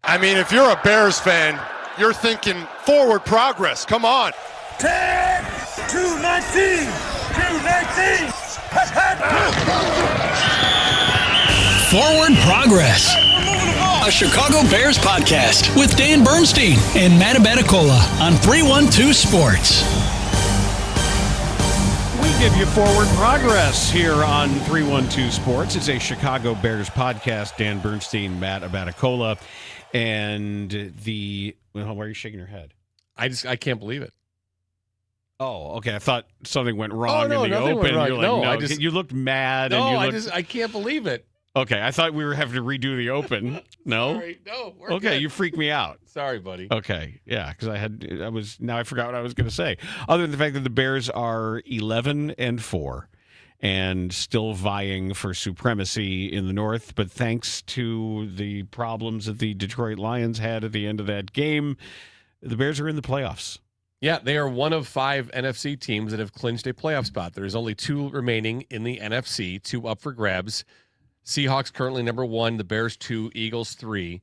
I mean, if you're a Bears fan, you're thinking forward progress. Come on. 10, 219, 219. Forward Progress, a Chicago Bears podcast with Dan Bernstein and Matt Abaticola on 312 Sports. We give you Forward Progress here on 312 Sports. It's a Chicago Bears podcast. Dan Bernstein, Matt Abaticola, and why are you shaking your head? I can't believe it. Oh, okay. I thought something went wrong no, in the nothing open. went wrong. You're like, you looked mad. I can't believe it. Okay, I thought we were having to redo the open. No? Sorry. No, we're okay, good. You freaked me out. Sorry, buddy. Okay, yeah, because now I forgot what I was going to say. Other than the fact that the Bears are 11-4 and still vying for supremacy in the North, but thanks to the problems that the Detroit Lions had at the end of that game, the Bears are in the playoffs. Yeah, they are one of 5 NFC teams that have clinched a playoff spot. There's only 2 remaining in the NFC, 2 up for grabs. Seahawks currently number 1, the Bears 2, Eagles 3,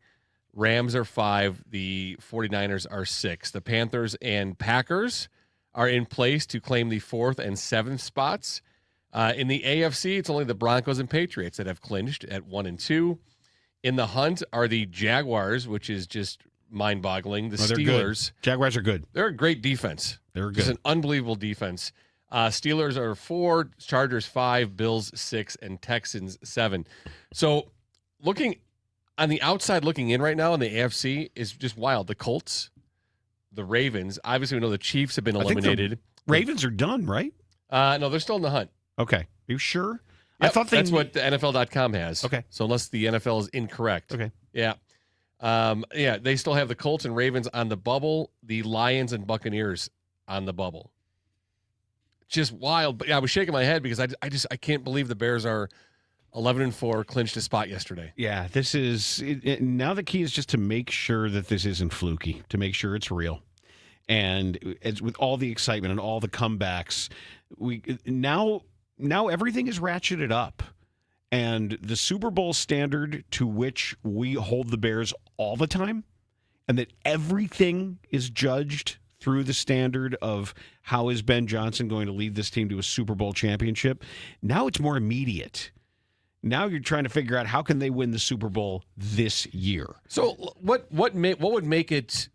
Rams are 5, the 49ers are 6. The Panthers and Packers are in place to claim the 4th and 7th spots. In the AFC, it's only the Broncos and Patriots that have clinched at 1 and 2. In the hunt are the Jaguars, which is just mind-boggling. The Steelers. Good. Jaguars are good. They're a great defense. They're good. Just an unbelievable defense. Steelers are 4, Chargers 5, Bills 6, and Texans 7. So looking on the outside looking in right now in the AFC is just wild. The Colts, the Ravens. Obviously, we know the Chiefs have been eliminated. Ravens are done, right? No, they're still in the hunt. Okay. Are you sure? Yep, I thought that's what the NFL.com has. Okay. So unless the NFL is incorrect. Okay. Yeah. They still have the Colts and Ravens on the bubble, the Lions and Buccaneers on the bubble. Just wild. But yeah, I was shaking my head because I can't believe the Bears are 11-4, clinched a spot yesterday. Yeah, this is now the key is just to make sure that this isn't fluky, to make sure it's real. And with all the excitement and all the comebacks, now everything is ratcheted up. And the Super Bowl standard to which we hold the Bears all the time, and that everything is judged through the standard of how is Ben Johnson going to lead this team to a Super Bowl championship, now it's more immediate. Now you're trying to figure out how can they win the Super Bowl this year. So what would make it,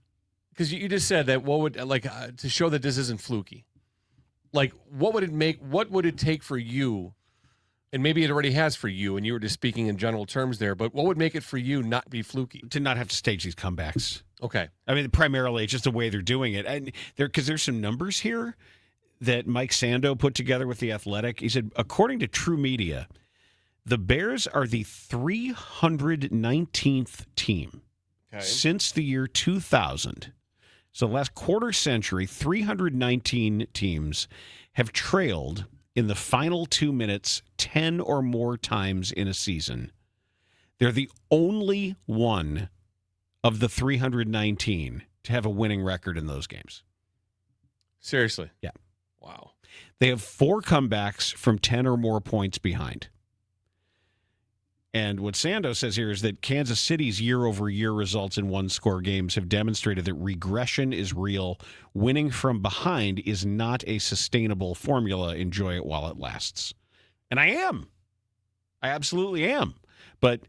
because you just said that to show that this isn't fluky, like what would it take for you? And maybe it already has for you, and you were just speaking in general terms there, but what would make it for you not be fluky? To not have to stage these comebacks. Okay. I mean, primarily, it's just the way they're doing it. And because there's some numbers here that Mike Sando put together with The Athletic. He said, according to True Media, the Bears are the 319th team since the year 2000. So the last quarter century, 319 teams have trailed in the final 2 minutes 10 or more times in a season. They're the only one of the 319 to have a winning record in those games. Seriously? Yeah. Wow. They have 4 comebacks from 10 or more points behind. And what Sando says here is that Kansas City's year-over-year results in one-score games have demonstrated that regression is real. Winning from behind is not a sustainable formula. Enjoy it while it lasts. And I am. I absolutely am. But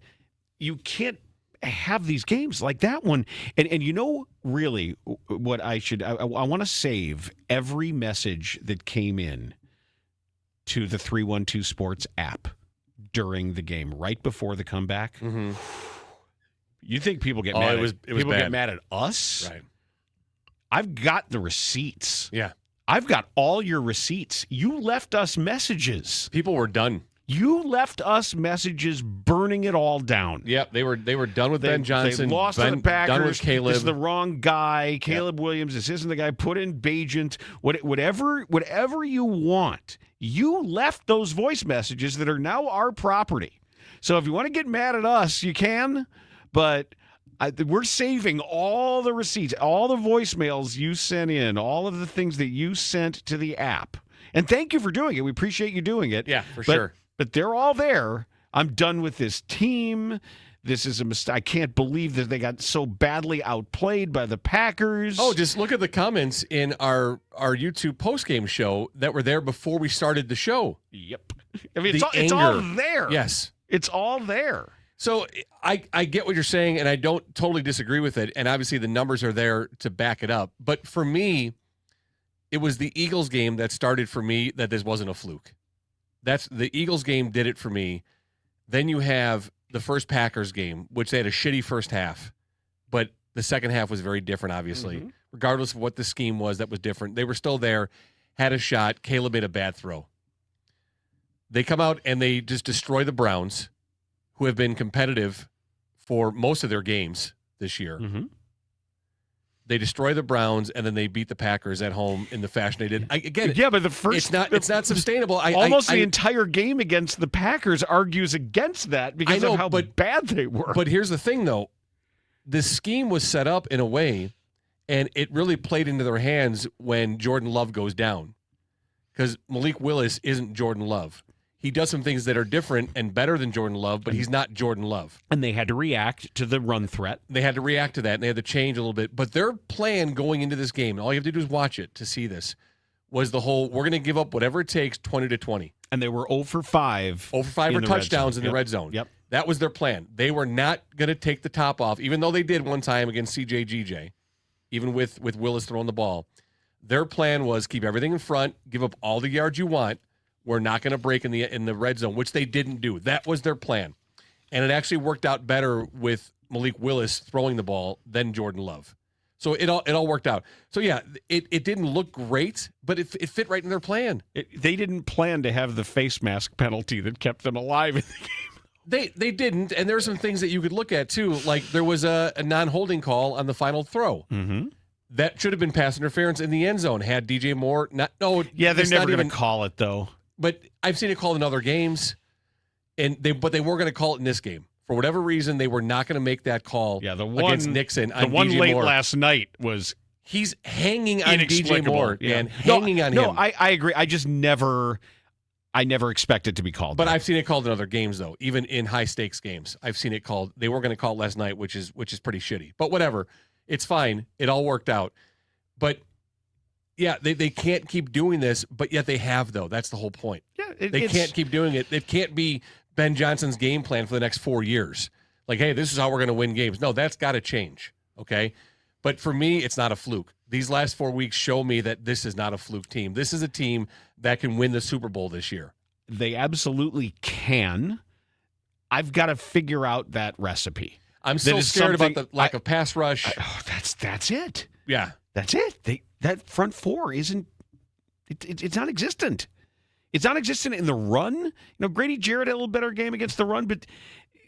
you can't have these games like that one. And you know, really, what I want to save every message that came in to the 312 Sports app during the game, right before the comeback. Mm-hmm. You think people get mad? People get mad at us? Right. I've got the receipts. Yeah. I've got all your receipts. You left us messages. People were done. You left us messages burning it all down. Yep, they were done with Ben Johnson. They lost to the Packers. Done with Caleb. This is the wrong guy. Caleb Williams. This isn't the guy. Put in Bajent. Whatever you want. You left those voice messages that are now our property. So if you want to get mad at us, you can. But we're saving all the receipts, all the voicemails you sent in, all of the things that you sent to the app. And thank you for doing it. We appreciate you doing it. Yeah, for sure. But they're all there. I'm done with this team. this is a mistake. I can't believe that they got so badly outplayed by the Packers. Oh, just look at the comments in our YouTube postgame show that were there before we started the show. Yep. I mean, The it's all anger. there. Yes. It's all there. So I get what you're saying, and I don't totally disagree with it. And obviously the numbers are there to back it up. But for me, it was the Eagles game that started for me that this wasn't a fluke. That's the Eagles game did it for me. Then you have the first Packers game, which they had a shitty first half, but the second half was very different, obviously. Regardless of what the scheme was, that was different. They were still there, had a shot. Caleb made a bad throw. They come out and they just destroy the Browns, who have been competitive for most of their games this year. They destroy the Browns, and then they beat the Packers at home in the fashion they did. But the first it's not sustainable. The entire game against the Packers argues against that because of how bad they were. But here's the thing, though. The scheme was set up in a way, and it really played into their hands when Jordan Love goes down. Because Malik Willis isn't Jordan Love. He does some things that are different and better than Jordan Love, but he's not Jordan Love. And they had to react to the run threat. They had to react to that, and they had to change a little bit. But their plan going into this game, and all you have to do is watch it to see this, was the whole, we're going to give up whatever it takes, 20-20. And they were 0 for 5. 0 for 5 for touchdowns in the red zone. Yep. That was their plan. They were not going to take the top off, even though they did one time against CJ-GJ, even with Willis throwing the ball. Their plan was keep everything in front, give up all the yards you want. We're not going to break in the red zone, which they didn't do. That was their plan. And it actually worked out better with Malik Willis throwing the ball than Jordan Love. So it all worked out. So, yeah, it didn't look great, but it fit right in their plan. They didn't plan to have the face mask penalty that kept them alive in the game. They didn't, and there are some things that you could look at, too. Like there was a non-holding call on the final throw. That should have been pass interference in the end zone. Had DJ Moore not – no. Yeah, they're never going to call it, though. But I've seen it called in other games, but they weren't going to call it in this game. For whatever reason, they were not going to make that call against Nixon on DJ Moore. The one late last night was he's hanging on DJ Moore, man. Hanging on him. No, I agree. I never expect it to be called. But I've seen it called in other games, though, even in high-stakes games. I've seen it called. They weren't going to call it last night, which is pretty shitty. But whatever. It's fine. It all worked out. But yeah, they can't keep doing this, but yet they have, though. That's the whole point. Yeah, they can't keep doing it. It can't be Ben Johnson's game plan for the next 4 years. Like, hey, this is how we're going to win games. No, that's got to change, okay? But for me, it's not a fluke. These last 4 weeks show me that this is not a fluke team. This is a team that can win the Super Bowl this year. They absolutely can. I've got to figure out that recipe. I'm so scared about the lack of pass rush. That's it. Yeah. That's it. That front four isn't it's non-existent. It's non-existent in the run. You know, Grady Jarrett had a little better game against the run, but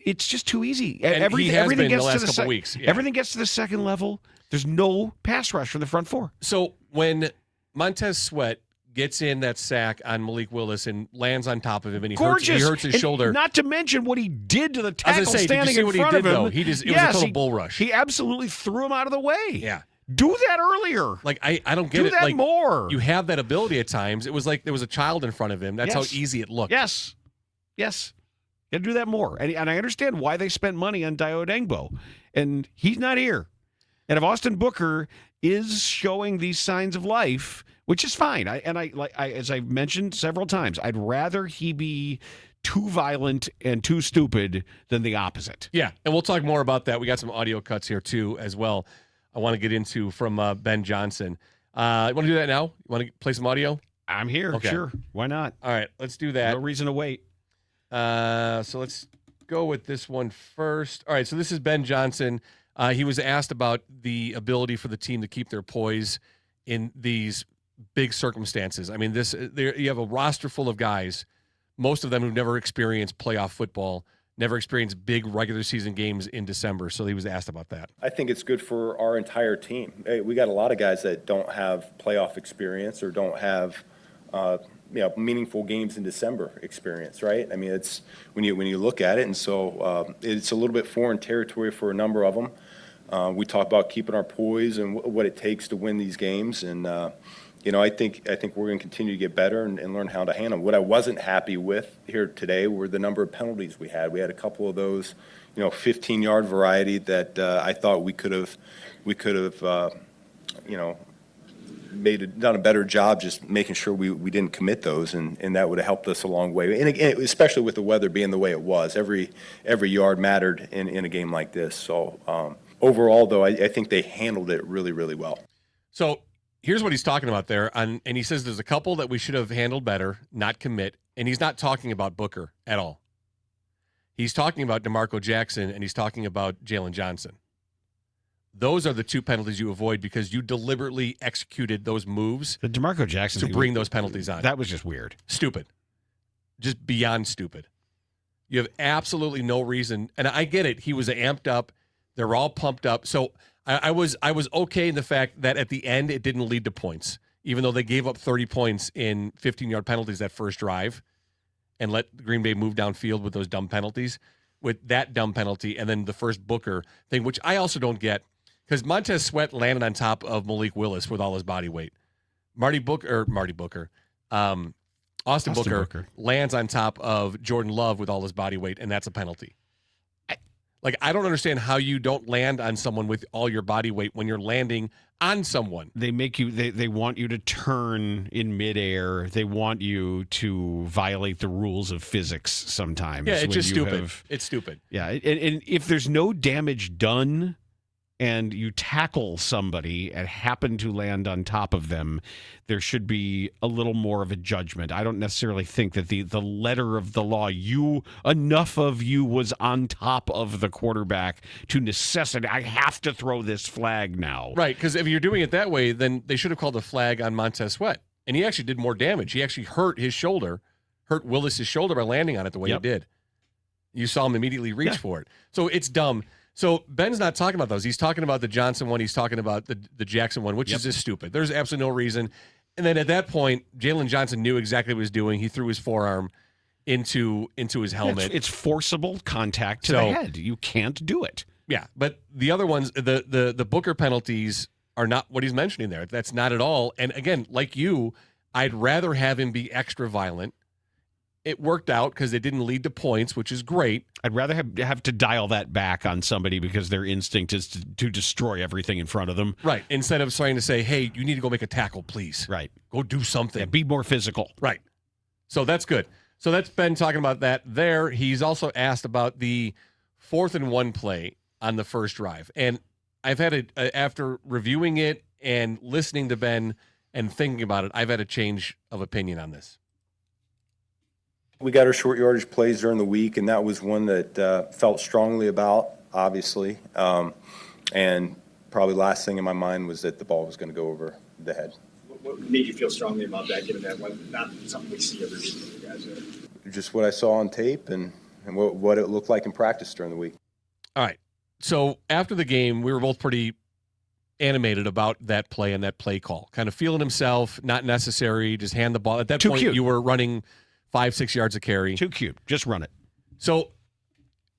it's just too easy. And he has been the last couple weeks. Yeah. Everything gets to the second level. There's no pass rush from the front four. So when Montez Sweat gets in that sack on Malik Willis and lands on top of him, and he hurts his shoulder. Not to mention what he did to the tackle standing in front of him. Though? It was a total bull rush. He absolutely threw him out of the way. Yeah. Do that earlier. Like, I don't get it. Do that like, more. You have that ability at times. It was like there was a child in front of him. That's how easy it looked. Yes. You got to do that more. And I understand why they spent money on Dio Dengbo. And he's not here. And if Austin Booker is showing these signs of life, which is fine. As I've mentioned several times, I'd rather he be too violent and too stupid than the opposite. Yeah, and we'll talk more about that. We got some audio cuts here, too, as well. I want to get into from Ben Johnson. You want to do that now? You want to play some audio? I'm here. Okay. Sure. Why not? All right, let's do that. No reason to wait. So let's go with this one first. All right, so this is Ben Johnson. He was asked about the ability for the team to keep their poise in these big circumstances. I mean, you have a roster full of guys, most of them who've never experienced playoff football, never experienced big regular season games in December. So he was asked about that. I think it's good for our entire team. We got a lot of guys that don't have playoff experience or don't have meaningful games in December experience, right? I mean, it's when you look at it, and so it's a little bit foreign territory for a number of them. We talk about keeping our poise and what it takes to win these games, and I think we're going to continue to get better and learn how to handle them. What I wasn't happy with here today were the number of penalties we had. We had a couple of those 15-yard variety that I thought we could have, done a better job just making sure we didn't commit those, and that would have helped us a long way. And again, especially with the weather being the way it was, every yard mattered in a game like this. So overall, though, I think they handled it really, really well. So here's what he's talking about there, and he says there's a couple that we should have handled better, not commit, and he's not talking about Booker at all. He's talking about DeMarco Jackson, and he's talking about Jalen Johnson. Those are the two penalties you avoid because you deliberately executed those moves. The DeMarco Jackson to bring those penalties on. That was just weird. Stupid. Just beyond stupid. You have absolutely no reason. And I get it. He was amped up. They're all pumped up. So I was okay in the fact that at the end it didn't lead to points, even though they gave up 30 points in 15-yard penalties that first drive and let Green Bay move downfield with those dumb penalties, with that dumb penalty, and then the first Booker thing, which I also don't get. Because Montez Sweat landed on top of Malik Willis with all his body weight. Austin Booker lands on top of Jordan Love with all his body weight, and that's a penalty. I don't understand how you don't land on someone with all your body weight when you're landing on someone. They make you. They want you to turn in midair. They want you to violate the rules of physics sometimes. Yeah, it's just stupid. It's stupid. Yeah, and if there's no damage done, and you tackle somebody and happen to land on top of them, there should be a little more of a judgment. I don't necessarily think that the letter of the law, enough of you was on top of the quarterback to necessitate, I have to throw this flag now. Right, because if you're doing it that way, then they should have called a flag on Montez Sweat. And he actually did more damage. He actually hurt Willis's shoulder by landing on it the way he did. You saw him immediately reach for it. So it's dumb. So Ben's not talking about those. He's talking about the Johnson one. He's talking about the Jackson one, which is just stupid. There's absolutely no reason. And then at that point, Jalen Johnson knew exactly what he was doing. He threw his forearm into his helmet. It's forcible contact to the head. You can't do it. Yeah, but the other ones, the Booker penalties are not what he's mentioning there. That's not at all. And again, like you, I'd rather have him be extra violent. It worked out because it didn't lead to points, which is great. I'd rather have to dial that back on somebody because their instinct is to destroy everything in front of them. Right. Instead of trying to say, hey, you need to go make a tackle, please. Right. Go do something. Yeah, be more physical. Right. So that's good. So that's Ben talking about that there. He's also asked about the 4th and 1 play on the first drive. And I've had after reviewing it and listening to Ben and thinking about it, I've had a change of opinion on this. We got our short yardage plays during the week, and that was one that felt strongly about, obviously. And probably last thing in my mind was that the ball was going to go over the head. What made you feel strongly about that, given that not something we see every week from you guys? Just what I saw on tape and what it looked like in practice during the week. All right. So after the game, we were both pretty animated about that play and that play call. Kind of feeling himself, not necessary, just hand the ball. At that point, you were running 5-6 yards of carry. Too cute. Just run it. So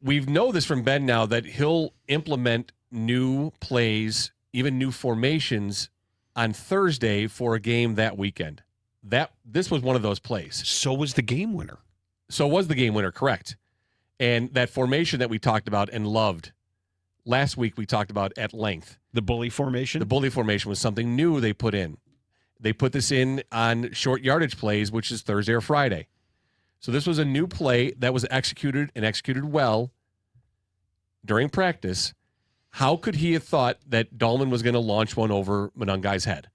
we know this from Ben now that he'll implement new plays, even new formations on Thursday for a game that weekend. This was one of those plays. So was the game winner. Correct. And that formation that we talked about and loved last week, we talked about at length. The bully formation? The bully formation was something new they put in. They put this in on short yardage plays, which is Thursday or Friday. So this was a new play that was executed well during practice. How could he have thought that Dahlman was going to launch one over Monungai's head?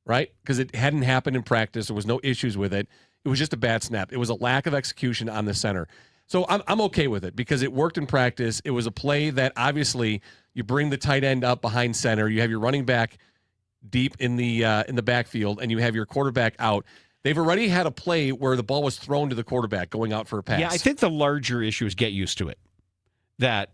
Right? Because it hadn't happened in practice. There was no issues with it. It was just a bad snap. It was a lack of execution on the center. So I'm okay with it because it worked in practice. It was a play that obviously you bring the tight end up behind center. You have your running back deep in the backfield, and you have your quarterback out. They've already had a play where the ball was thrown to the quarterback going out for a pass. Yeah, I think the larger issue is get used to it. That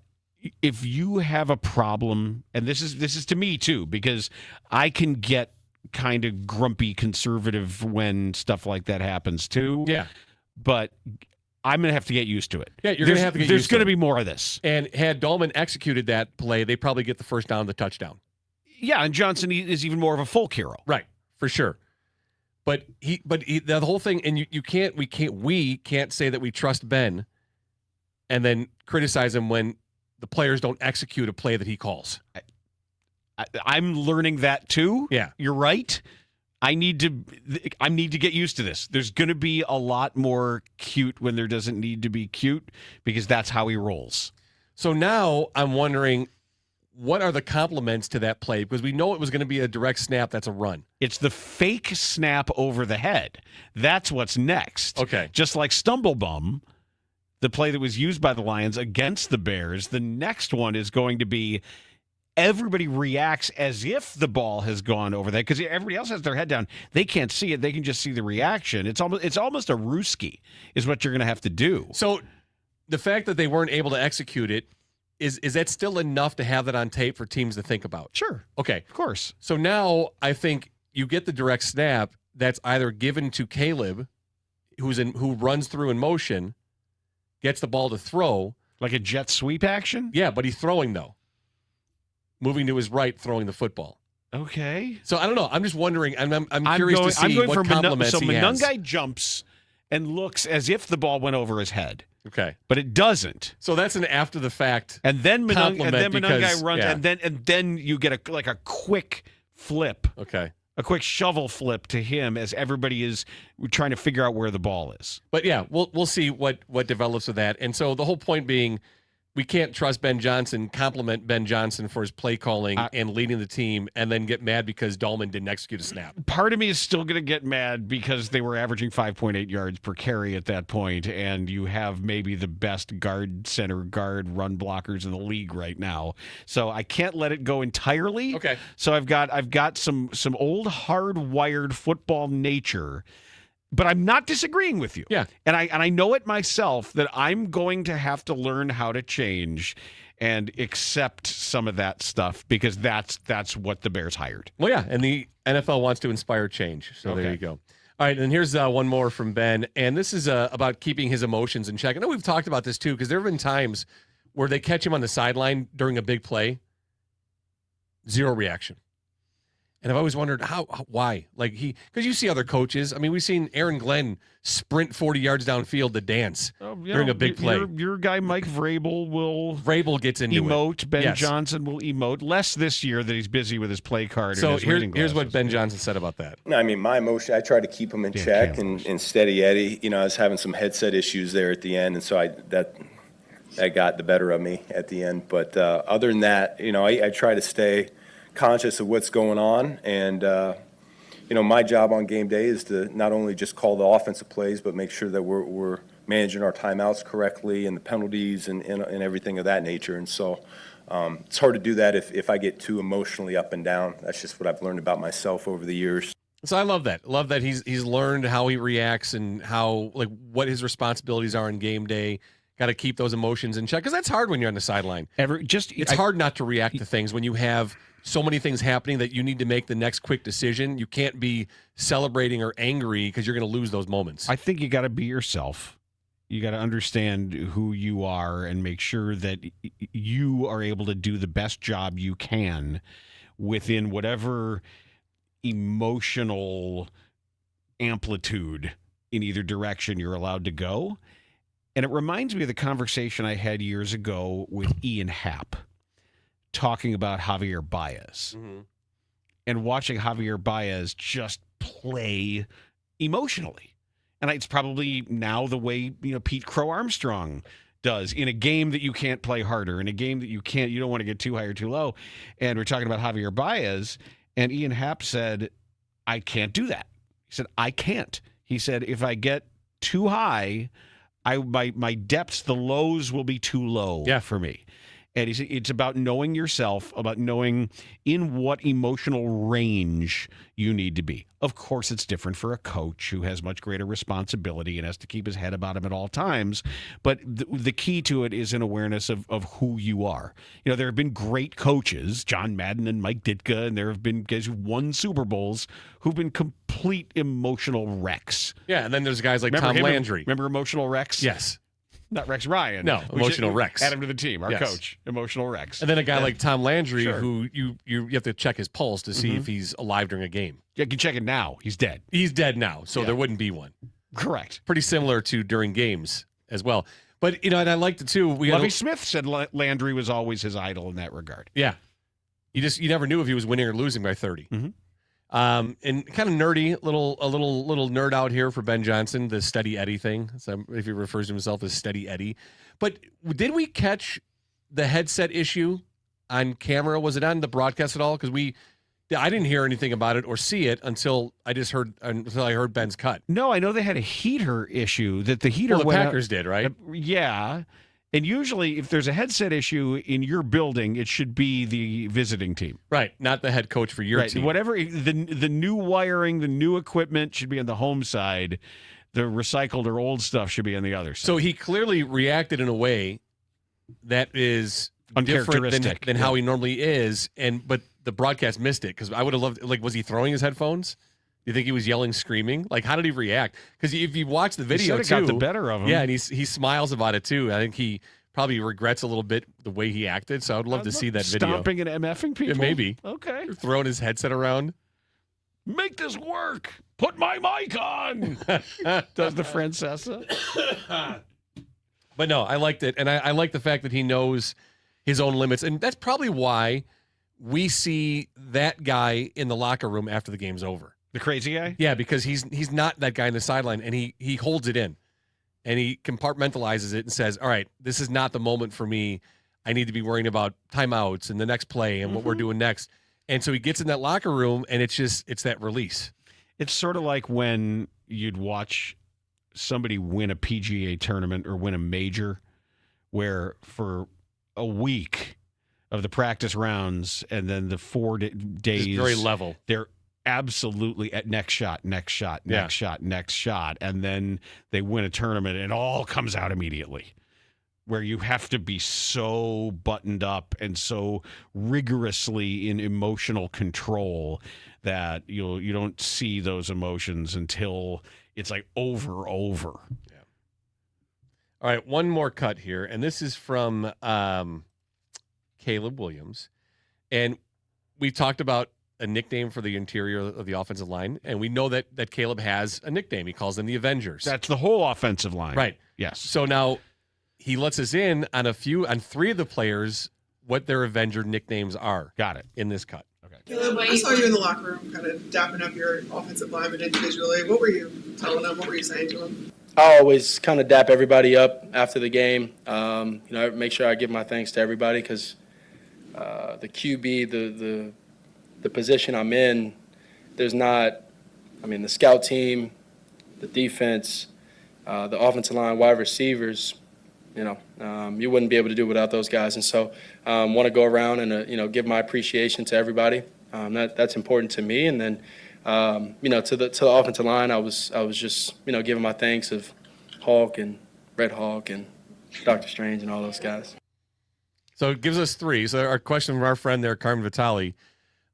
if you have a problem, and this is to me too, because I can get kind of grumpy conservative when stuff like that happens too. Yeah. But I'm going to have to get used to it. Yeah, you're going to have to get used to it. There's going to be more of this. And had Dahlman executed that play, they probably get the first down, the touchdown. Yeah, and Johnson is even more of a folk hero. Right, for sure. But the whole thing, and we can't say that we trust Ben and then criticize him when the players don't execute a play that he calls. I'm learning that too. Yeah. You're right. I need to get used to this. There's going to be a lot more cute when there doesn't need to be cute, because that's how he rolls. So now I'm wondering, what are the complements to that play? Because we know it was going to be a direct snap. That's a run. It's the fake snap over the head. That's what's next. Okay. Just like Stumble Bum, the play that was used by the Lions against the Bears, the next one is going to be everybody reacts as if the ball has gone over that, because everybody else has their head down. They can't see it. They can just see the reaction. It's almost a Ruski is what you're going to have to do. So the fact that they weren't able to execute it, is that still enough to have that on tape for teams to think about? Sure. Okay. Of course. So now I think you get the direct snap that's either given to Caleb, who runs through in motion, gets the ball to throw. Like a jet sweep action? Yeah, but he's throwing, though. Moving to his right, throwing the football. Okay. So I don't know. I'm just wondering. I'm curious to see what compliments he has. So Monungai jumps and looks as if the ball went over his head. Okay. But it doesn't. So that's an after the fact. And then Monungai runs, yeah. and then you get a quick flip. Okay. A quick shovel flip to him as everybody is trying to figure out where the ball is. But yeah, we'll see what develops with that. And so the whole point being, we can't trust Ben Johnson, compliment Ben Johnson for his play calling and leading the team, and then get mad because Dahlman didn't execute a snap. Part of me is still going to get mad because they were averaging 5.8 yards per carry at that point, and you have maybe the best center guard run blockers in the league right now. So I can't let it go entirely. Okay. So I've got some old hardwired football nature. But I'm not disagreeing with you. Yeah. And I know it myself that I'm going to have to learn how to change and accept some of that stuff, because that's what the Bears hired. Well, yeah, and the NFL wants to inspire change. So There you go. All right, and here's one more from Ben, and this is about keeping his emotions in check. I know we've talked about this too, because there have been times where they catch him on the sideline during a big play, 0 reaction. And I've always wondered why. Like because you see other coaches. I mean, we've seen Aaron Glenn sprint 40 yards downfield to dance during a big play. Your guy Mike Vrabel gets into emote. it. Ben Johnson will emote less this year that he's busy with his play card. So and his reading here's what glasses. Ben Johnson said about that. I mean, my emotion, I try to keep them in check and steady Eddie. You know, I was having some headset issues there at the end, and so that got the better of me at the end. But other than that, you know, I try to stay conscious of what's going on, and you know, my job on game day is to not only just call the offensive plays, but make sure that we're managing our timeouts correctly and the penalties and everything of that nature. And so it's hard to do that if I get too emotionally up and down. That's just what I've learned about myself over the years. So I love that. Love that he's learned how he reacts and how, like, what his responsibilities are on game day. Got to keep those emotions in check, because that's hard when you're on the sideline. It's hard not to react to things when you have so many things happening that you need to make the next quick decision. You can't be celebrating or angry, because you're going to lose those moments. I think you got to be yourself. You got to understand who you are and make sure that you are able to do the best job you can within whatever emotional amplitude in either direction you're allowed to go. And it reminds me of the conversation I had years ago with Ian Happ, talking about Javier Baez and watching Javier Baez just play emotionally. And it's probably now the way, Pete Crow Armstrong does in a game that you can't play harder, in a game that you don't want to get too high or too low. And we're talking about Javier Baez, and Ian Happ said, I can't do that. He said, I can't. He said, if I get too high, my depths, the lows will be too low for me. And it's about knowing yourself, about knowing in what emotional range you need to be. Of course, it's different for a coach who has much greater responsibility and has to keep his head about him at all times. But the key to it is an awareness of who you are. There have been great coaches, John Madden and Mike Ditka, and there have been guys who've won Super Bowls who've been complete emotional wrecks. Yeah, and then there's guys like Tom Landry. Remember Emotional Rex? Yes. Not Rex Ryan. No, Emotional Rex. Add him to the team, our coach, Emotional Rex. And then a guy like Tom Landry, who you have to check his pulse to see if he's alive during a game. Yeah, you can check it now. He's dead. He's dead now, so there wouldn't be one. Correct. Pretty similar to during games as well. But, and I liked it too. Lovie Smith said Landry was always his idol in that regard. Yeah. You never knew if he was winning or losing by 30. Mm-hmm. And kind of nerdy, a little nerd out here for Ben Johnson, the Steady Eddie thing. So if he refers to himself as Steady Eddie. But did we catch the headset issue on camera? Was it on the broadcast at all? Because I didn't hear anything about it or see it until I heard Ben's cut. No, I know they had a heater issue that the heater Well, the went Packers did, right? Yeah. And usually if there's a headset issue in your building, it should be the visiting team. Right, not the head coach for your team. Whatever, the new wiring, the new equipment should be on the home side. The recycled or old stuff should be on the other side. So he clearly reacted in a way that is different than how he normally is, but the broadcast missed it because I would have loved. Like, was he throwing his headphones? Do you think he was yelling, screaming? Like, how did he react? Because if you watch the video, he got the better of him. Yeah, and he smiles about it too. I think he probably regrets a little bit the way he acted. So I'd love to see that video. Stomping and MFing people. Yeah, maybe. Okay. Throwing his headset around. Make this work. Put my mic on. Does the Francesa? But no, I liked it, and I like the fact that he knows his own limits, and that's probably why we see that guy in the locker room after the game's over. The crazy guy? Yeah, because he's not that guy in the sideline, and he holds it in, and he compartmentalizes it and says, all right, this is not the moment for me. I need to be worrying about timeouts and the next play and what we're doing next. And so he gets in that locker room, and it's that release. It's sort of like when you'd watch somebody win a PGA tournament or win a major where for a week of the practice rounds and then the 4 days. It's very level. They're absolutely at next shot. And then they win a tournament and it all comes out immediately. Where you have to be so buttoned up and so rigorously in emotional control that you don't see those emotions until it's like over. Yeah. All right, one more cut here, and this is from Caleb Williams. And we talked about a nickname for the interior of the offensive line, and we know that Caleb has a nickname. He calls them the Avengers. That's the whole offensive line. Right. Yes. So now he lets us in on three of the players what their Avenger nicknames are. Got it. In this cut. Okay. Caleb, I saw you in the locker room kind of dapping up your offensive lineman individually. What were you telling them? What were you saying to them? I always kind of dap everybody up after the game. I make sure I give my thanks to everybody because the QB, the position I'm in, there's not, the scout team, the defense, the offensive line, wide receivers, you wouldn't be able to do without those guys. And so want to go around and, give my appreciation to everybody. That's important to me. And then, to the offensive line, I was just, giving my thanks of Hulk and Red Hulk and Dr. Strange and all those guys. So it gives us three. So our question from our friend there, Carmen Vitale,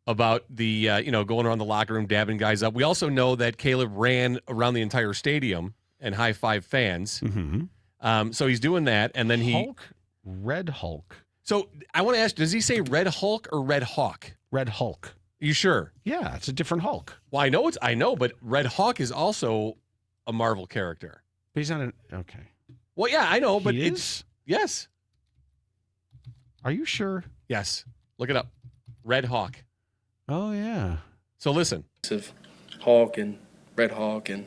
about the, going around the locker room, dabbing guys up. We also know that Caleb ran around the entire stadium and high-five fans. Mm-hmm. So he's doing that, and then Hulk? Red Hulk. So I want to ask, does he say Red Hulk or Red Hawk? Red Hulk. You sure? Yeah, it's a different Hulk. Well, I know, but Red Hawk is also a Marvel character. But he's not an okay. Well, yeah, I know, but he it's yes. Are you sure? Yes. Look it up. Red Hawk. Oh yeah. So listen. Of Hulk and Red Hulk and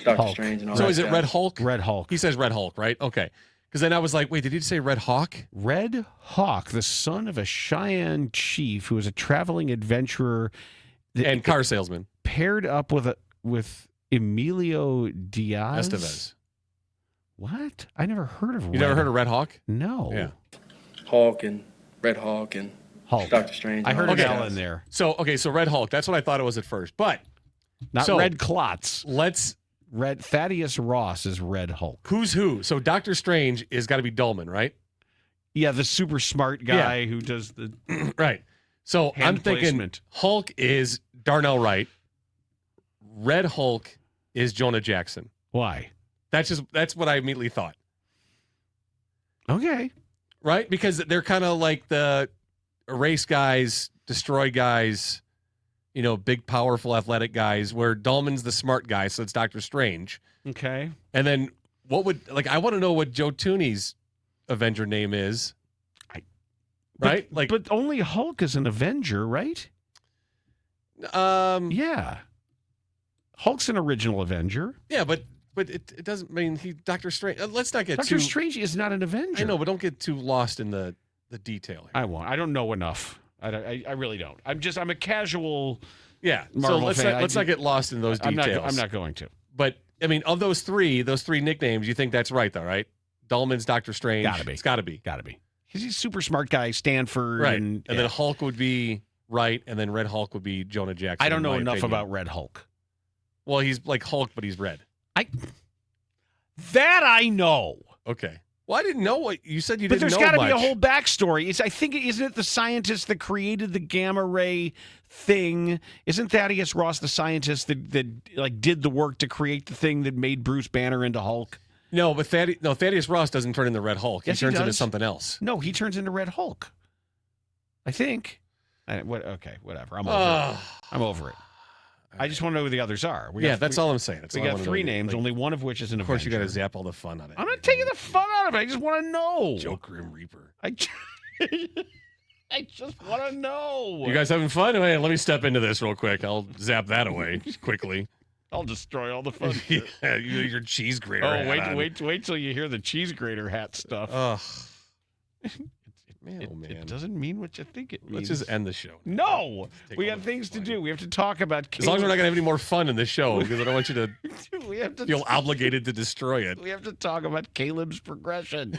Dr. Strange and all that. So is it Red Hulk? Red Hulk. He says Red Hulk, right? Okay. Because then I was like, wait, did he say Red Hawk? Red Hawk, the son of a Cheyenne chief who was a traveling adventurer and car salesman, paired up with Emilio Diaz. Estevez. What? I never heard of. You never heard of Red Hawk? No. Yeah. Hulk and Red Hulk and Hulk. Dr. Strange. I heard an L in there. So Red Hulk. That's what I thought it was at first, but not Red Klotz. Red Thaddeus Ross is Red Hulk. Who's who? So Dr. Strange is got to be Dolman, right? Yeah, the super smart guy who does the right. So I'm thinking placement. Hulk is Darnell Wright. Red Hulk is Jonah Jackson. Why? That's what I immediately thought. Okay. Right? Because they're kind of like the erase guys, destroy guys, big, powerful, athletic guys, where Dolman's the smart guy, so it's Dr. Strange. Okay. And then what would I want to know what Joe Tooney's Avenger name is. Right? But only Hulk is an Avenger, right? Yeah. Hulk's an original Avenger. Yeah, but it doesn't mean Doctor Strange. Let's not get Doctor Strange is not an Avenger. I know, but don't get too lost in the detail here. I won't. I don't know enough. I really don't. I'm a casual Marvel fan. Let's not get lost in those details. I'm not going to. But I mean, of those three nicknames, you think that's right though, right? Dolman's Doctor Strange. It's gotta be. He's a super smart guy, Stanford. Right. And then Hulk would be right, and then Red Hulk would be Jonah Jackson. I don't know enough about Red Hulk. Well, he's like Hulk, but he's red. That I know. Okay. Well, I didn't know what you said. But there's got to be a whole backstory. Isn't it the scientist that created the gamma ray thing? Isn't Thaddeus Ross the scientist that did the work to create the thing that made Bruce Banner into Hulk? No, but Thaddeus Ross doesn't turn into Red Hulk. He turns into something else. No, he turns into Red Hulk. I think. Okay, whatever. I'm over it. I just want to know who the others are. That's all I'm saying. We got three names, only one of which is an Avenger. Of course, you got to zap all the fun out of it. I'm not taking the fun out of it. I just want to know. Joker and Reaper. I just want to know. You guys having fun? Hey, let me step into this real quick. I'll zap that away quickly. I'll destroy all the fun. Yeah, your cheese grater. Oh, wait till you hear the cheese grater hat stuff. Man, it doesn't mean what you think it means. Let's just end the show. No, we got things to do. We have to talk about. As long as we're not going to have any more fun in this show, because I don't want you to feel obligated to destroy it. We have to talk about Caleb's progression.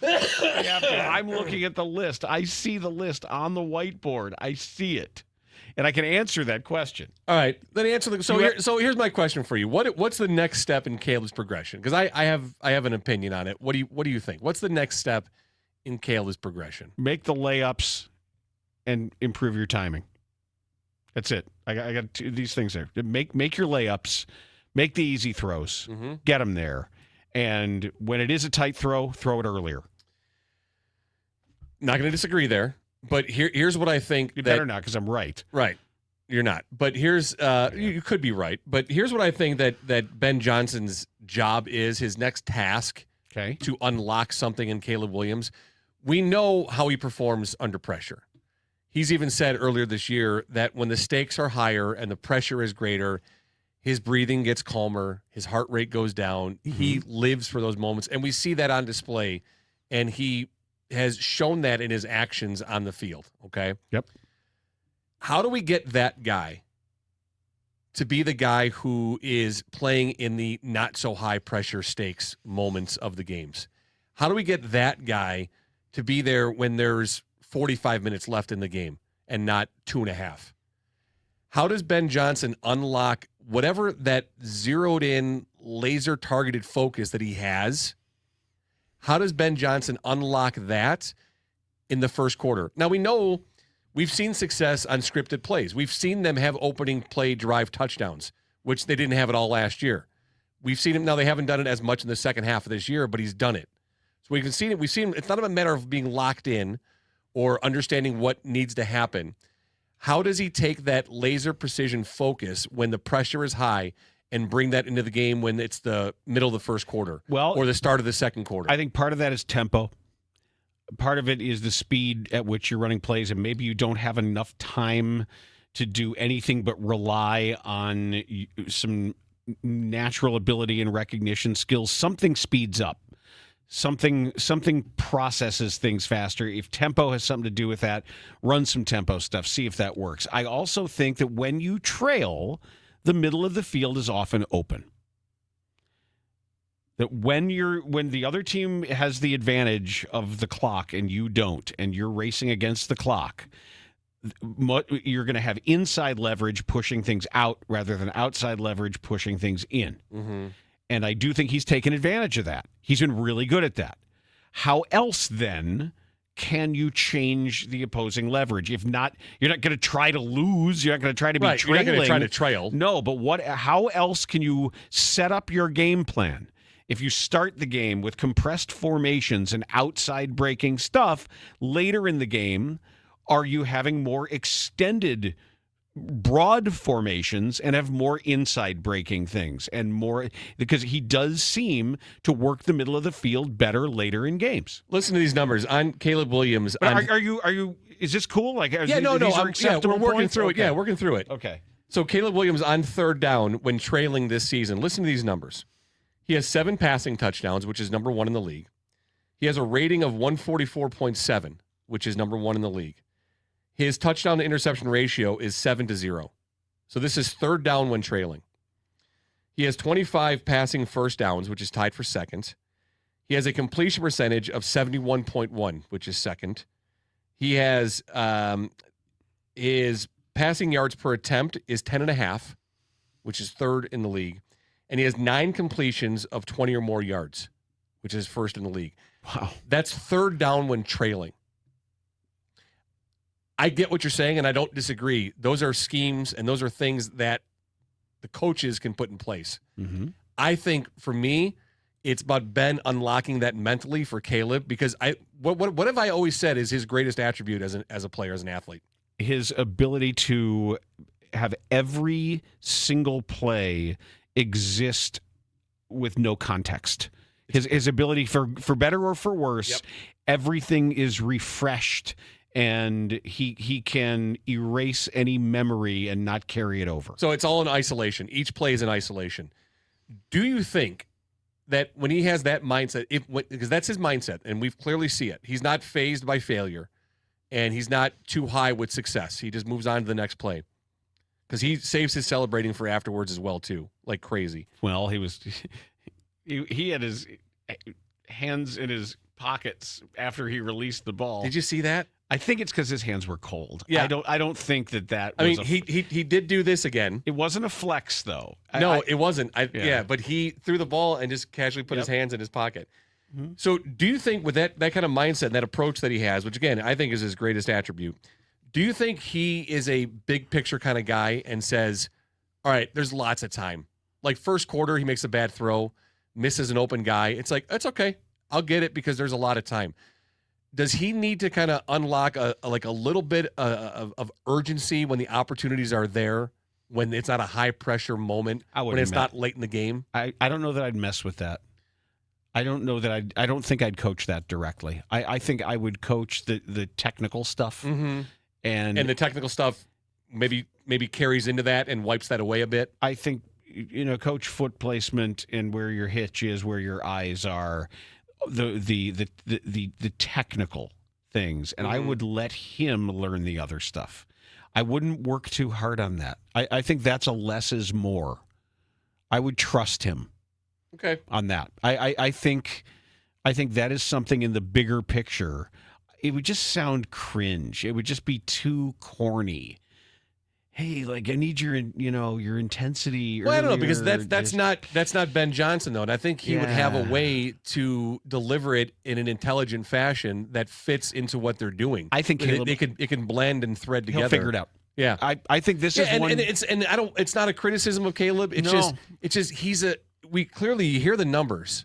I'm looking at the list. I see the list on the whiteboard. I see it. And I can answer that question. All right, then answer the. So here's my question for you. What's the next step in Caleb's progression? Because I have an opinion on it. What do you think? What's the next step in Caleb's progression? Make the layups and improve your timing. That's it. I got these things there. Make your layups, make the easy throws, get them there, and when it is a tight throw it earlier. Not going to disagree there. But here's what I think. You better not, because I'm right. Right. You're not. But here's you could be right. But here's what I think that Ben Johnson's job is, his next task to unlock something in Caleb Williams. We know how he performs under pressure. He's even said earlier this year that when the stakes are higher and the pressure is greater, his breathing gets calmer, his heart rate goes down. He lives for those moments. And we see that on display. And he has shown that in his actions on the field, okay? Yep. How do we get that guy to be the guy who is playing in the not-so-high pressure stakes moments of the games? How do we get that guy to be there when there's 45 minutes left in the game and not 2.5? How does Ben Johnson unlock whatever that zeroed-in, laser-targeted focus that he has? How does Ben Johnson unlock that in the first quarter? Now, we know we've seen success on scripted plays. We've seen them have opening play drive touchdowns, which they didn't have at all last year. We've seen him. Now, they haven't done it as much in the second half of this year, but he's done it. So we've seen it. It's not a matter of being locked in or understanding what needs to happen. How does he take that laser precision focus when the pressure is high and bring that into the game when it's the middle of the first quarter or the start of the second quarter? I think part of that is tempo. Part of it is the speed at which you're running plays, and maybe you don't have enough time to do anything but rely on some natural ability and recognition skills. Something speeds up. Something processes things faster. If tempo has something to do with that, run some tempo stuff, see if that works. I also think that when you trail, the middle of the field is often open. That when the other team has the advantage of the clock and you don't, and you're racing against the clock, you're going to have inside leverage pushing things out rather than outside leverage pushing things in. And I do think he's taken advantage of that. He's been really good at that. How else then can you change the opposing leverage? If not, you're not going to try to lose. You're not going to try to be trailing. You're not going to try to trail. No, but how else can you set up your game plan? If you start the game with compressed formations and outside breaking stuff, later in the game, are you having more extended broad formations and have more inside breaking things and more, because he does seem to work the middle of the field better later in games. Listen to these numbers on Caleb Williams. But are you? Is this cool? Like, yeah, no, these are we're acceptable working points? through it. Okay. Yeah, working through it. Okay. So Caleb Williams on third down when trailing this season. Listen to these numbers. He has 7 passing touchdowns, which is number 1 in the league. He has a rating of 144.7, which is number 1 in the league. His touchdown to interception ratio is 7-0. So this is third down when trailing. He has 25 passing first downs, which is tied for second. He has a completion percentage of 71.1, which is second. He has his passing yards per attempt is 10.5, which is third in the league. And he has 9 completions of 20 or more yards, which is first in the league. Wow. That's third down when trailing. I get what you're saying, and I don't disagree. Those are schemes, and those are things that the coaches can put in place. Mm-hmm. I think, for me, it's about Ben unlocking that mentally for Caleb, because what have I always said is his greatest attribute as a player, as an athlete? His ability to have every single play exist with no context. His ability, for better or for worse, Yep. everything is refreshed, and he can erase any memory and not carry it over. So it's all in isolation. Each play is in isolation. Do you think that when he has that mindset, because that's his mindset, and we clearly see it, he's not fazed by failure, and he's not too high with success. He just moves on to the next play, because he saves his celebrating for afterwards as well, too, like crazy. Well, he had his hands in his pockets after he released the ball. Did you see that? I think it's because his hands were cold. Yeah. I don't think that. I Was mean, he did do this again. It wasn't a flex though. It wasn't. Yeah. But he threw the ball and just casually put his hands in his pocket. Mm-hmm. So do you think with that kind of mindset and that approach that he has, which again, I think is his greatest attribute, do you think he is a big picture kind of guy and says, all right, there's lots of time. Like first quarter, he makes a bad throw, misses an open guy. It's like, it's okay. I'll get it because there's a lot of time. Does he need to kind of unlock a little bit of urgency when the opportunities are there, when it's not a high pressure moment, when it's not late in the game? I don't know that I'd mess with that. I don't know that I don't think I'd coach that directly. I think I would coach the technical stuff, Mm-hmm. and the technical stuff maybe carries into that and wipes that away a bit. I think, coach foot placement and where your hitch is, where your eyes are, the technical things, and I would let him learn the other stuff. I wouldn't work too hard on that. I think that's a less is more. I would trust him. Okay. On that. I think that is something in the bigger picture. It would just sound cringe. It would just be too corny. Hey, like I need your intensity. Well, I don't know, because earlier. that's not Ben Johnson though, and I think he would have a way to deliver it in an intelligent fashion that fits into what they're doing. I think it can blend and thread together. He'll figure it out. Yeah, I think this is one. And I don't. It's not a criticism of Caleb. It's No. just we clearly hear the numbers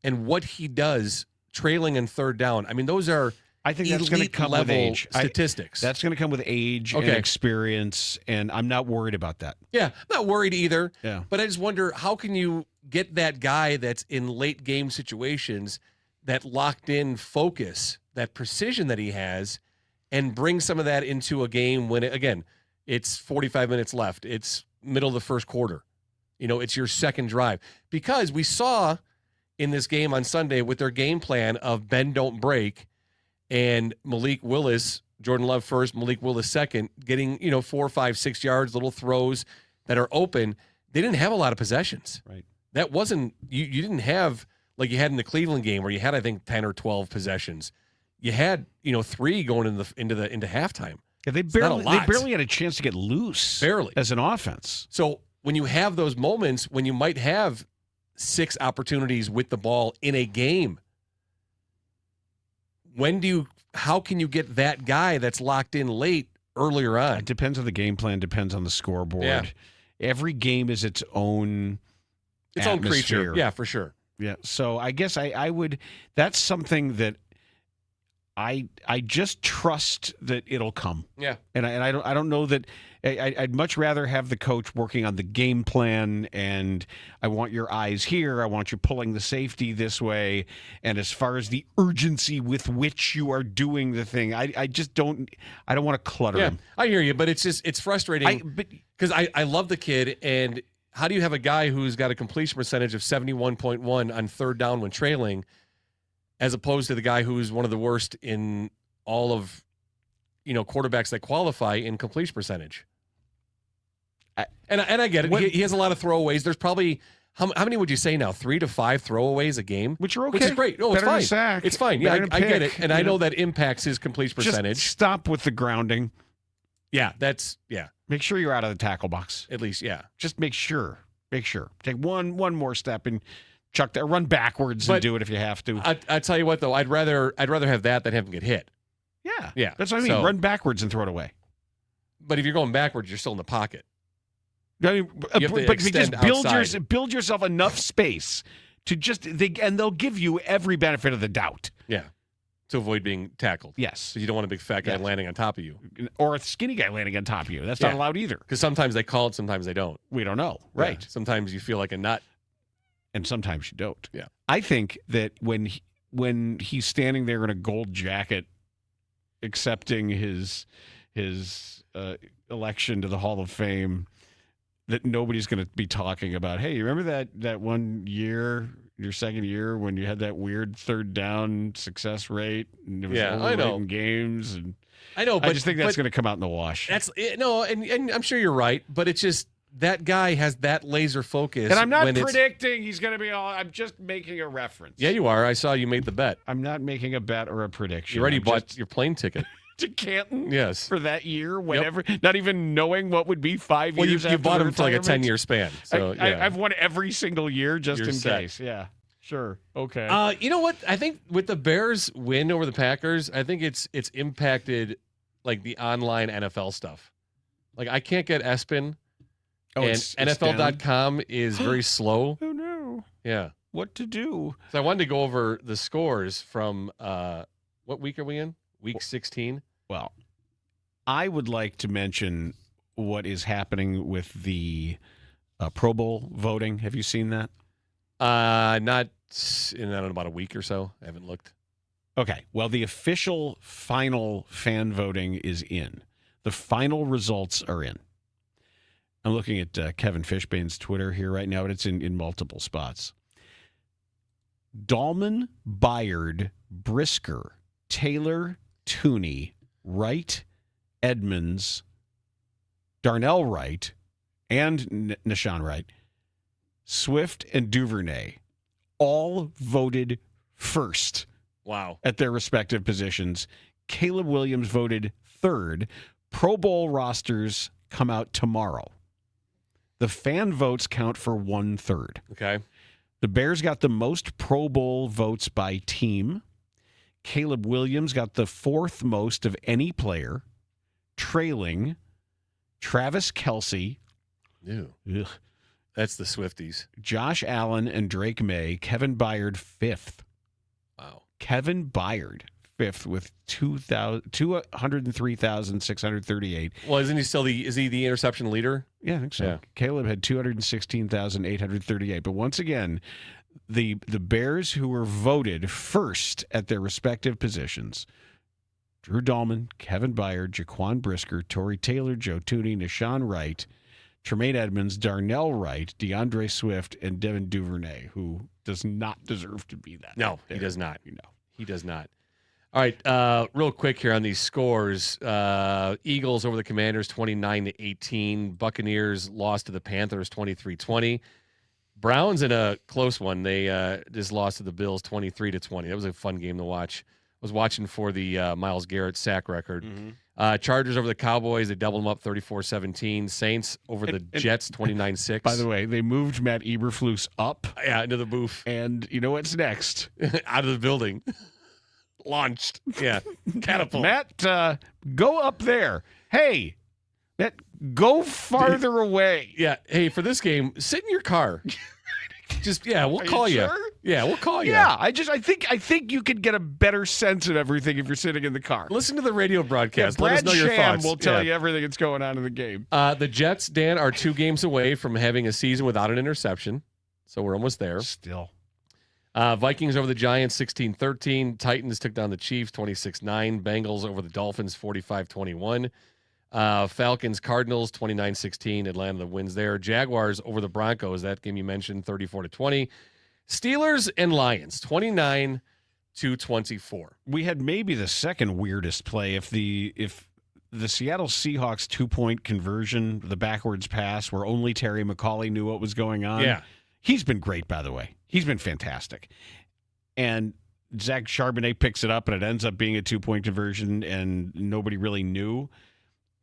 and what he does trailing and third down. I mean, those are. I think that's going to come with age. Statistics. That's going to come with age and experience, and I'm not worried about that. Yeah, I'm not worried either. Yeah. But I just wonder, how can you get that guy that's in late game situations, that locked in focus, that precision that he has, and bring some of that into a game when, again, it's 45 minutes left. It's middle of the first quarter. It's your second drive. Because we saw in this game on Sunday with their game plan of bend, don't break, and Malik Willis, Jordan Love first, Malik Willis second, getting 4, 5, 6 yards, little throws that are open. They didn't have a lot of possessions. Right. That wasn't you didn't have like you had in the Cleveland game where you had, I think, 10 or 12 possessions. You had 3 going into halftime. Yeah, they barely had a chance to get loose. Barely. As an offense. So when you have those moments when you might have 6 opportunities with the ball in a game, how can you get that guy that's locked in late earlier on? It depends on the game plan, depends on the scoreboard. Yeah. Every game is its own creature. Yeah, for sure. Yeah. So I guess I would, that's something that I just trust that it'll come. Yeah. And I don't know that I'd much rather have the coach working on the game plan, and I want your eyes here. I want you pulling the safety this way. And as far as the urgency with which you are doing the thing, I just don't want to clutter him. I hear you, but it's frustrating because I love the kid. And how do you have a guy who's got a completion percentage of 71.1 on third down when trailing, as opposed to the guy who's one of the worst in all of, quarterbacks that qualify in completion percentage? And I get it. He has a lot of throwaways. There's probably how many would you say now? 3 to 5 throwaways a game, which are okay. Which is great. No, it's Better fine. than a sack. It's fine. Yeah, I get it, and I know that impacts his completion percentage. Just stop with the grounding. Yeah, Make sure you're out of the tackle box. At least, yeah. Just make sure. Take one more step and chuck that. Run backwards and do it if you have to. I tell you what, though, I'd rather have that than have him get hit. Yeah. That's what I mean. So, run backwards and throw it away. But if you're going backwards, you're still in the pocket. I mean, you have to but if you just build yourself enough space to and they'll give you every benefit of the doubt. Yeah. To avoid being tackled. Yes. Because you don't want a big fat guy landing on top of you. Or a skinny guy landing on top of you. That's not allowed either. Because sometimes they call it, sometimes they don't. We don't know. Right. Yeah. Sometimes you feel like a nut. And sometimes you don't. Yeah. I think that when he's standing there in a gold jacket accepting his election to the Hall of Fame, that nobody's going to be talking about, hey, you remember that one year, your second year, when you had that weird third down success rate and it was overrating games? And I know, but I just think that's going to come out in the wash. And I'm sure you're right, but it's just that guy has that laser focus. And I'm not predicting he's going to be all. I'm just making a reference. Yeah, you are. I saw you made the bet. I'm not making a bet or a prediction. You already bought your plane ticket. To Canton? Yes. For that year, whatever. Yep. Not even knowing what would be 5 years after you bought him for like a retirement. 10-year span. So I've won every single year just You're in set. case. Yeah. Sure. Okay. You know what? I think with the Bears win over the Packers, I think it's impacted like the online NFL stuff. Like I can't get ESPN, and NFL.com is very slow. Oh no. Yeah. What to do? So I wanted to go over the scores from what week are we in? Week 16. Well, I would like to mention what is happening with the Pro Bowl voting. Have you seen that? Not in about a week or so. I haven't looked. Okay. Well, the official final fan voting is in. The final results are in. I'm looking at Kevin Fishbane's Twitter here right now, but it's in multiple spots. Dahlman, Byard, Brisker, Taylor, Tooney, Wright, Edmonds, Darnell Wright, and Nashawn Wright, Swift, and Duvernay all voted first. Wow. At their respective positions. Caleb Williams voted third. Pro Bowl rosters come out tomorrow. The fan votes count for 1/3. Okay. The Bears got the most Pro Bowl votes by team. Caleb Williams got the 4th most of any player, trailing Travis Kelce. Ew. Ugh. That's the Swifties. Josh Allen and Drake May. Kevin Byard 5th. Wow. Kevin Byard 5th with 203,638. Well, isn't he still is he the interception leader? Yeah, I think so. Yeah. Caleb had 216,838. But once again, the Bears who were voted first at their respective positions, Drew Dahlman, Kevin Byard, Jaquan Brisker, Torrey Taylor, Joe Tooney, Nashawn Wright, Tremaine Edmonds, Darnell Wright, DeAndre Swift, and Devin Duvernay, who does not deserve to be that. No, he does not. You know. He does not. All right, real quick here on these scores. Eagles over the Commanders 29-18. Buccaneers lost to the Panthers 23-20. Browns in a close one. They just lost to the Bills 23-20. That was a fun game to watch. I was watching for the Myles Garrett sack record. Mm-hmm. Chargers over the Cowboys. They doubled them up 34-17. Saints over the Jets 29-6. By the way, they moved Matt Eberflus up. Yeah, into the booth. And you know what's next? Out of the building. Launched. Yeah. Catapult. Matt, go up there. Hey, Matt, go farther away. Yeah. Hey, for this game, sit in your car. we'll call you. Sure? Yeah, we'll call you. Yeah, I think you could get a better sense of everything if you're sitting in the car. Listen to the radio broadcast. Let us Brad know your Sham thoughts. will tell you everything that's going on in the game. The Jets, Dan, are 2 games away from having a season without an interception. So we're almost there. Still. Vikings over the Giants 16-13. Titans took down the Chiefs 26-9. Bengals over the Dolphins 45-21. Falcons Cardinals 29-16. Atlanta the wins there. Jaguars over the Broncos. That game you mentioned 34-20. Steelers and Lions 29-24. We had maybe the second weirdest play if the Seattle Seahawks 2-point conversion, the backwards pass where only Terry McAulay knew what was going on. Yeah. He's been great, by the way. He's been fantastic. And Zach Charbonnet picks it up, and it ends up being a 2-point conversion, and nobody really knew.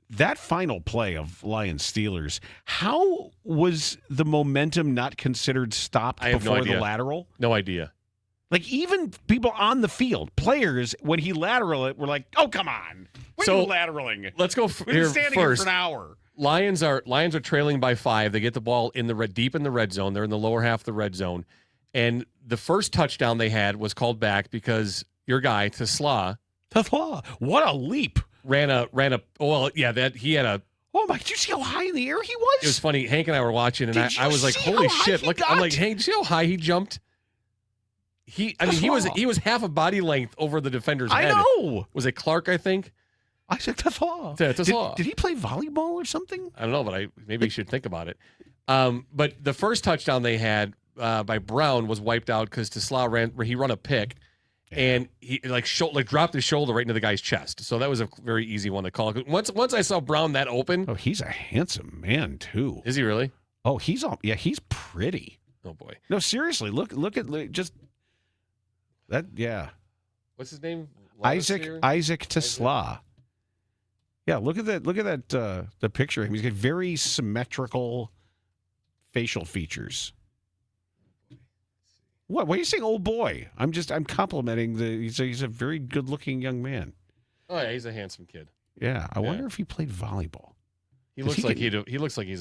That final play of Lions-Steelers, how was the momentum not considered stopped before the lateral? No idea. Like, even people on the field, players, when he lateraled it, were like, oh, come on. What are you lateraling? Let's go We've been standing here for an hour. Lions are trailing by 5. They get the ball in the deep in the red zone. They're in the lower half of the red zone. And the first touchdown they had was called back because your guy, Tesla, what a leap. he had a Oh my, did you see how high in the air he was? It was funny. Hank and I were watching, and I was like, see holy how high shit. he Look, got? I'm like, Hank, did you see how high he jumped? He was half a body length over the defender's head. I know. Was it Clark, I think? I said Tesla. Did he play volleyball or something? I don't know, but maybe you should think about it. But the first touchdown they had by Brown was wiped out because Tesla run a pick, and he dropped his shoulder right into the guy's chest. So that was a very easy one to call. Once I saw Brown that open, oh, he's a handsome man too. Is he really? Oh, he's pretty. Oh boy, no, seriously, look at just that. Yeah, what's his name? Isaac Tesla. Yeah, look at that. Look at that. The picture of him. He's got very symmetrical facial features. What are you saying, old boy? I'm complimenting he's a very good-looking young man. Oh yeah, he's a handsome kid. Yeah, I wonder if he played volleyball. He looks like he's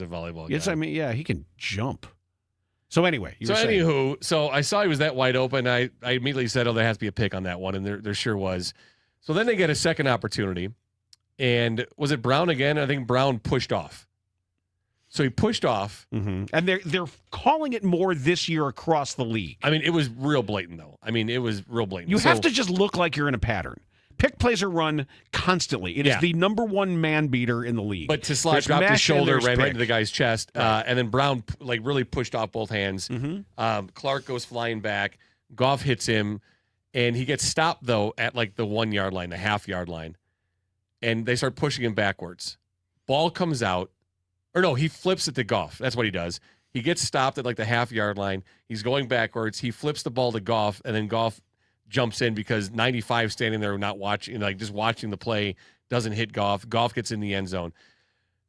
a volleyball guy. Yes, I mean, yeah, he can jump. So anyway, so I saw he was that wide open. I immediately said, oh, there has to be a pick on that one, and there sure was. So then they get a second opportunity, and was it Brown again? I think Brown pushed off. So he pushed off. Mm-hmm. And they're calling it more this year across the league. I mean, it was real blatant, though. You have to just look like you're in a pattern. Pick plays are run constantly. It is the number one man beater in the league. But Tesla dropped his shoulder, ran right into the guy's chest, and then Brown really pushed off both hands. Mm-hmm. Clark goes flying back. Goff hits him, and he gets stopped, though, at like the 1 yard line, the half-yard line. And they start pushing him backwards. Ball comes out. Or no, he flips it to Goff. That's what he does. He gets stopped at like the half-yard line. He's going backwards. He flips the ball to Goff, and then Goff jumps in because 95 standing there not watching, just watching the play, doesn't hit Goff. Goff gets in the end zone.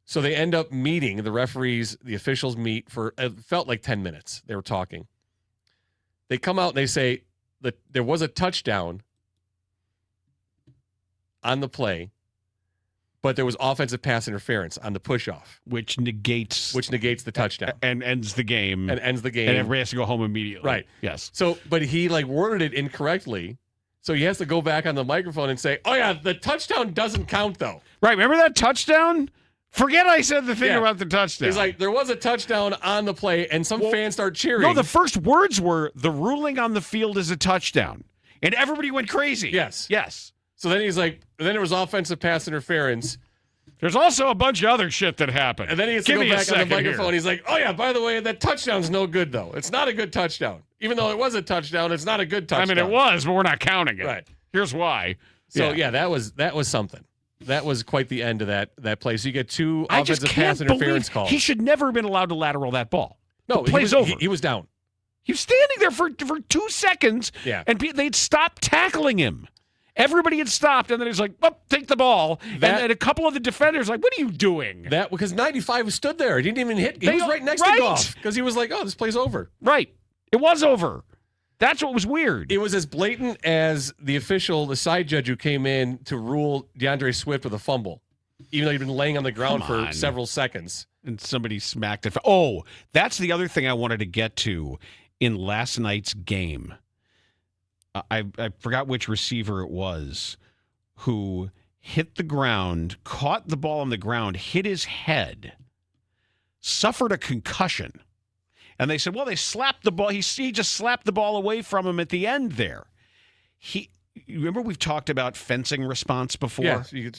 So they end up meeting. The referees, the officials meet for, it felt like 10 minutes. They were talking. They come out and they say that there was a touchdown on the play, but there was offensive pass interference on the push-off. Which negates the touchdown. And ends the game. And everybody has to go home immediately. Right. Yes. So, but he worded it incorrectly. So he has to go back on the microphone and say, oh, yeah, the touchdown doesn't count, though. Right. Remember that touchdown? Forget I said the thing about the touchdown. He's like, there was a touchdown on the play, and some fans start cheering. No, the first words were, the ruling on the field is a touchdown. And everybody went crazy. Yes. So then he's like, then there was offensive pass interference. There's also a bunch of other shit that happened. And then he has to go back on the microphone. He's like, oh, yeah, by the way, that touchdown's no good, though. It's not a good touchdown. Even though it was a touchdown, it's not a good touchdown. I mean, it was, but we're not counting it. Right. Here's why. So, that was something. That was quite the end of that play. So you get two offensive pass interference calls. He should never have been allowed to lateral that ball. No, the play's over. He was down. He was standing there for 2 seconds, and they'd stopped tackling him. Everybody had stopped, and then he's like, oh, take the ball. And a couple of the defenders like, what are you doing? That because 95 stood there. He didn't even hit. He was right next to Goff because he was like, oh, this play's over. Right. It was over. That's what was weird. It was as blatant as the side judge who came in to rule DeAndre Swift with a fumble, even though he'd been laying on the ground for several seconds. And somebody smacked it. Oh, that's the other thing I wanted to get to in last night's game. I forgot which receiver it was who hit the ground, caught the ball on the ground, hit his head, suffered a concussion. And they said, well, they slapped the ball. He just slapped the ball away from him at the end there. You remember we've talked about fencing response before? Yeah, so you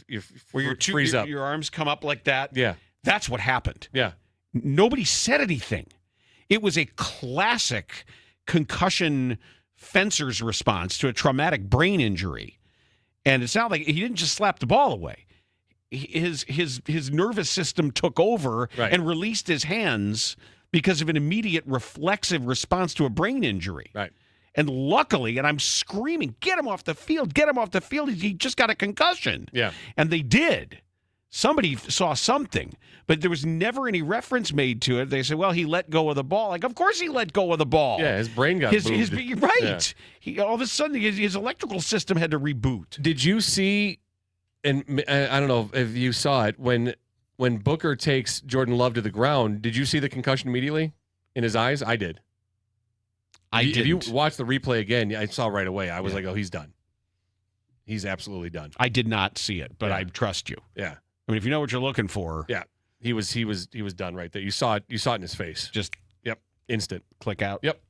where freeze up. Your arms come up like that? Yeah. That's what happened. Yeah. Nobody said anything. It was a classic concussion fencer's response to a traumatic brain injury. And it's not like he didn't just slap the ball away. His nervous system took over and released his hands because of an immediate reflexive response to a brain injury. Right. And luckily, and I'm screaming, get him off the field, get him off the field. He just got a concussion. Yeah. And they did. Somebody saw something, but there was never any reference made to it. They said, well, he let go of the ball. Like, of course he let go of the ball. Yeah, his brain got moved. Right. Yeah. He, all of a sudden, his electrical system had to reboot. Did you see, and I don't know if you saw it, when Booker takes Jordan Love to the ground, did you see the concussion immediately in his eyes? I did. If you watch the replay again, I saw right away. I was like, oh, he's done. He's absolutely done. I did not see it, but I trust you. Yeah. I mean, if you know what you're looking for. Yeah. He was done right there. You saw it in his face. Just instant. Click out. Yep.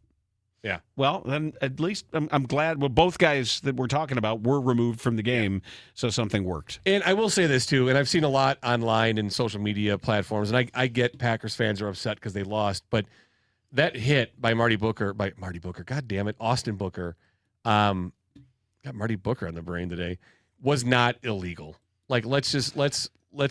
Yeah. Well, then at least I'm glad both guys that we're talking about were removed from the game, so something worked. And I will say this too, and I've seen a lot online and social media platforms, and I get Packers fans are upset because they lost, but that hit by Marty Booker, God damn it, Austin Booker, got Marty Booker on the brain today, was not illegal. Like let's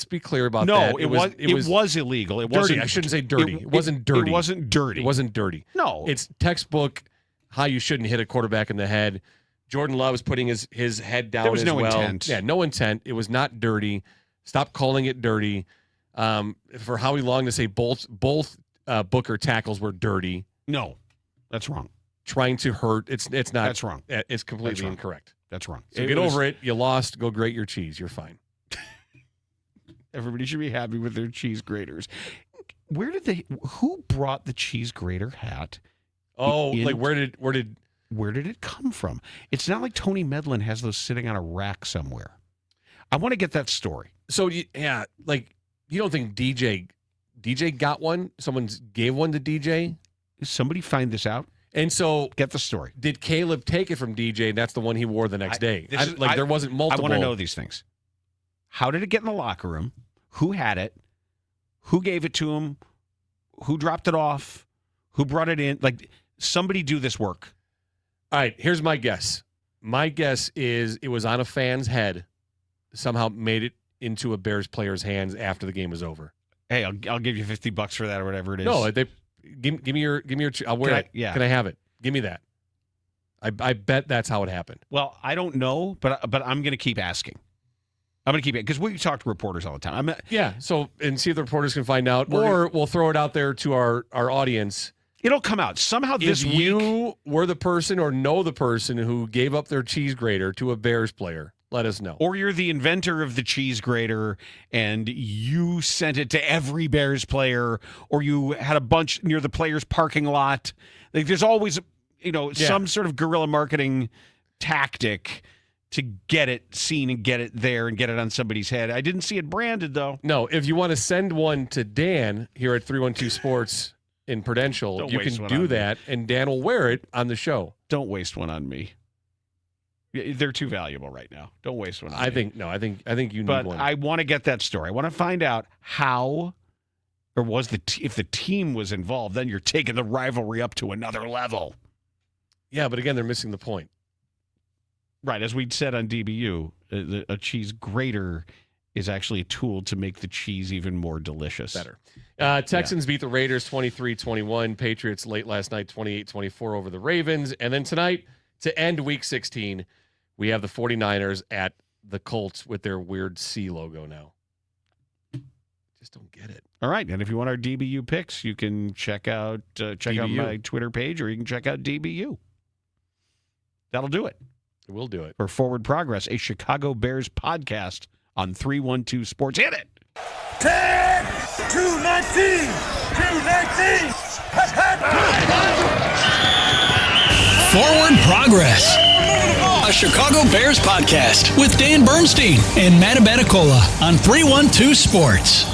be clear about that. No, it was illegal. It dirty. wasn't. I shouldn't say dirty. It wasn't dirty. It wasn't dirty. It wasn't dirty. No. It's textbook how you shouldn't hit a quarterback in the head. Jordan Love was putting his head down. There was as no well. intent. Yeah, no intent. It was not dirty. Stop calling it dirty. For Howie Long to say both Booker tackles were dirty. No, that's wrong. Trying to hurt. It's not. That's wrong. It's completely incorrect. That's wrong. So get over it. You lost. Go grate your cheese. You're fine. Everybody should be happy with their cheese graters. Who brought the cheese grater hat? Oh, like where did it come from? It's not like Tony Medlin has those sitting on a rack somewhere. I want to get that story. So like you don't think DJ got one? Someone gave one to DJ? Did somebody find this out? And so get the story. Did Caleb take it from DJ and that's the one he wore the next day? There wasn't multiple. I want to know these things. How did it get in the locker room? Who had it? Who gave it to him? Who dropped it off? Who brought it in? Like, somebody do this work. All right, here's my guess. My guess is it was on a fan's head, somehow made it into a Bears player's hands after the game was over. Hey, I'll give you $50 for that or whatever it is. No, give me your. I'll wear it. Yeah. Can I have it? Give me that. I bet that's how it happened. Well, I don't know, but I'm going to keep asking. I'm going to keep it because we talk to reporters all the time. So and see if the reporters can find out, or we'll throw it out there to our audience. It'll come out somehow this week. If you were the person or know the person who gave up their cheese grater to a Bears player, let us know. Or you're the inventor of the cheese grater and you sent it to every Bears player, or you had a bunch near the players' parking lot. Like, there's always, some sort of guerrilla marketing tactic to get it seen and get it there and get it on somebody's head. I didn't see it branded, though. No, if you want to send one to Dan here at 312 Sports in Prudential, you can do that, and Dan will wear it on the show. Don't waste one on me. They're too valuable right now. Don't waste one on me. I think you need one. But I want to get that story. I want to find out how, or was if the team was involved, then you're taking the rivalry up to another level. Yeah, but again, they're missing the point. Right, as we said on DBU, a cheese grater is actually a tool to make the cheese even more delicious. Better. Texans beat the Raiders 23-21. Patriots late last night 28-24 over the Ravens. And then tonight, to end Week 16, we have the 49ers at the Colts with their weird C logo now. Just don't get it. All right, and if you want our DBU picks, you can check out my Twitter page, or you can check out DBU. That'll do it. We'll do it. For Forward Progress, a Chicago Bears podcast on 312 Sports. Hit it! 10, 219, 219. Forward Progress, a Chicago Bears podcast with Dan Bernstein and Matt Abaticola on 312 Sports.